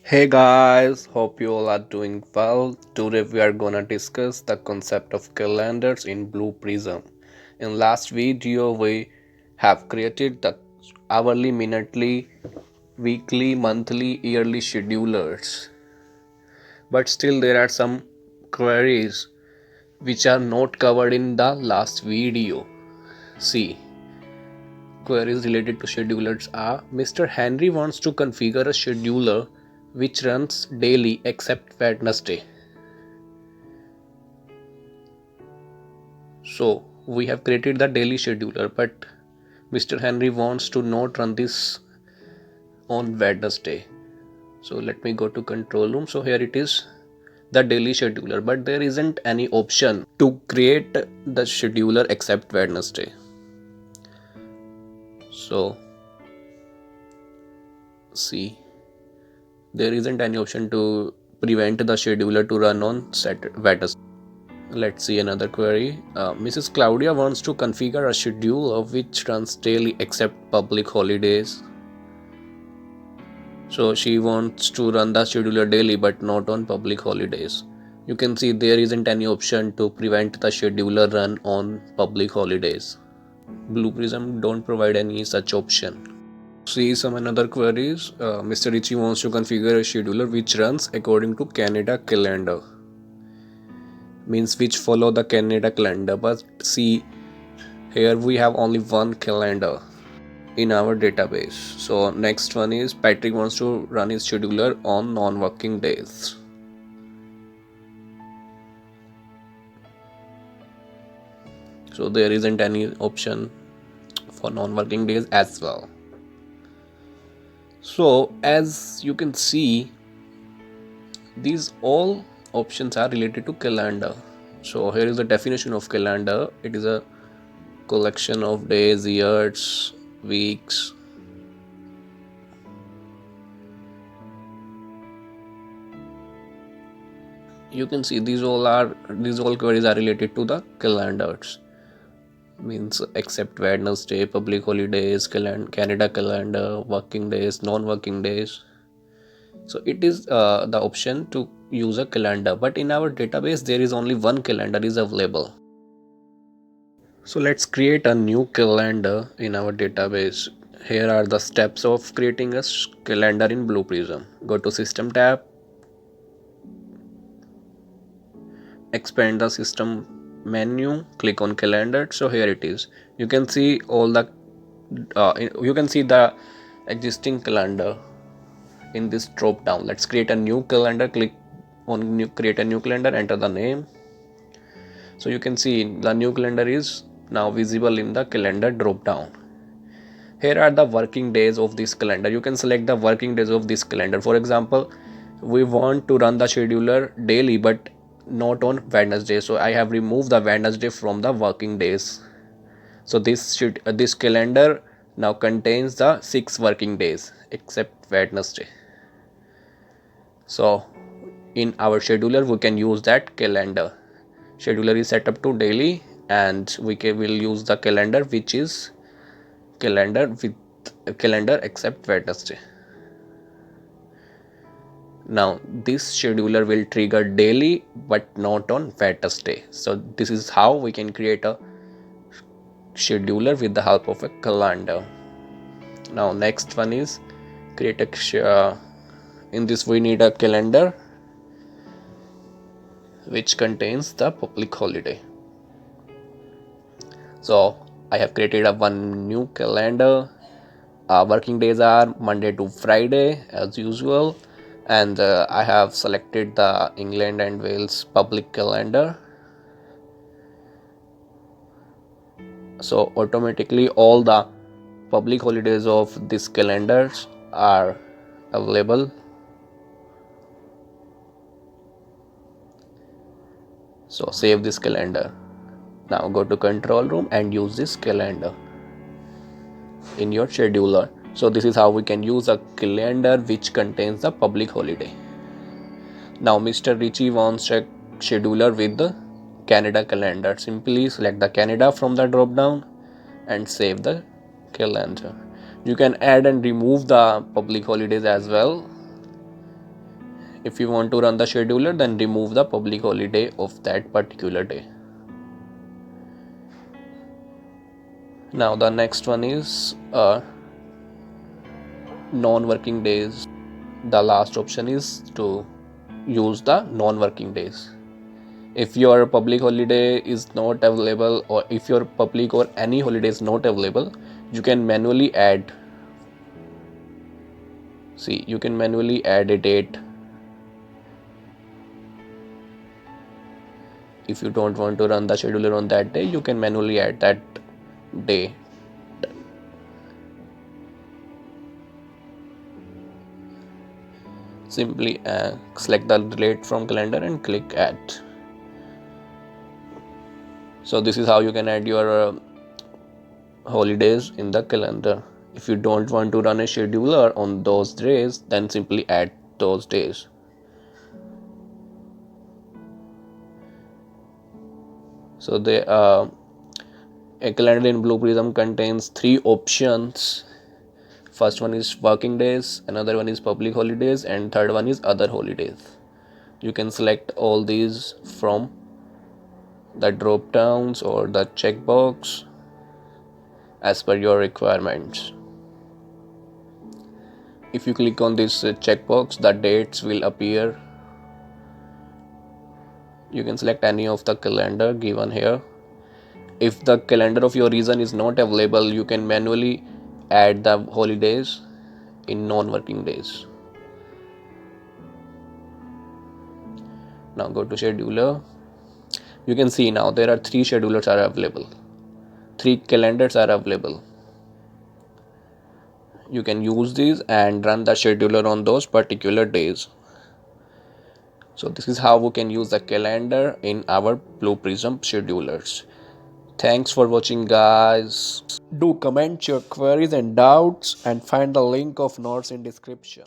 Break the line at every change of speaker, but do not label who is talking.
Hey guys, hope you all are doing well. Today we are gonna discuss the concept of calendars in Blue Prism. In last video we have created the hourly, minutely, weekly, monthly, yearly schedulers. But still there are some queries which are not covered in the last video. See, queries related to schedulers are Mr. Henry wants to configure a scheduler which runs daily except Wednesday. So we have created the daily scheduler, but Mr. Henry wants to not run this on Wednesday. So let me go to control room. So here it is, the daily scheduler, but there isn't any option to create the scheduler except Wednesday. So see, there isn't any option to prevent the scheduler to run on Wednesday. Let's see another query. Mrs. Claudia wants to configure a schedule which runs daily except public holidays. So she wants to run the scheduler daily but not on public holidays. You can see there isn't any option to prevent the scheduler run on public holidays. Blue Prism don't provide any such option. See some another queries. Mr. Richie wants to configure a scheduler which runs according to Canada calendar. Means which follow the Canada calendar, but see here we have only one calendar in our database. So next one is Patrick wants to run his scheduler on non-working days. So there isn't any option for non-working days as well. So as you can see, these all options are related to calendar. So here is the definition of calendar. It is a collection of days, years, weeks. You can see these all queries are related to the calendars. Means except Wednesday, public holidays, Canada calendar, working days, non-working days. So it is the option to use a calendar, but in our database there is only one calendar is available. So let's create a new calendar in our database. Here are the steps of creating a calendar in Blue Prism. Go to System tab, expand the system menu, click on calendar. So here it is. You can see all the you can see the existing calendar in this drop down. Let's create a new calendar. Click on create a new calendar, enter the name. So you can see the new calendar is now visible in the calendar drop down. Here are the working days of this calendar. You can select the working days of this calendar. For example, we want to run the scheduler daily but not on Wednesday, so I have removed the Wednesday from the working days. So this calendar now contains the 6 working days except Wednesday. So in our scheduler we can use that calendar. Scheduler is set up to daily and we will use the calendar which is calendar with calendar except Wednesday. Now this scheduler will trigger daily but not on Wednesday. So this is how we can create a scheduler with the help of a calendar. Now next one is create a in this we need a calendar which contains the public holiday. So I have created a one new calendar. Working days are Monday to Friday as usual, and I have selected the England and Wales public calendar. So automatically all the public holidays of this calendars are available. So save this calendar. Now go to control room and use this calendar in your scheduler. So this is how we can use a calendar which contains the public holiday. Now Mr. Richie wants a scheduler with the Canada calendar. Simply select the Canada from the drop down and save the calendar. You can add and remove the public holidays as well. If you want to run the scheduler, then remove the public holiday of that particular day. Now the next one is non-working days. The last option is to use the non-working days. If your public holiday is not available, or if your public or any holiday is not available, you can manually add. See, you can manually add a date. If you don't want to run the scheduler on that day, you can manually add that day. Simply select the date from calendar and click add. So this is how you can add your holidays in the calendar. If you don't want to run a scheduler on those days, then simply add those days. So a calendar in Blue Prism contains 3 options. First one is working days, another one is public holidays, and third one is other holidays. You can select all these from the drop downs or the checkbox as per your requirements. If you click on this checkbox, the dates will appear. You can select any of the calendar given here. If the calendar of your region is not available, you can manually add the holidays in non-working days. Now go to scheduler. You can see now there are 3 schedulers are available. 3 calendars are available. You can use these and run the scheduler on those particular days. So this is how we can use the calendar in our Blue Prism schedulers. Thanks for watching, guys. Do comment your queries and doubts and find the link of notes in description.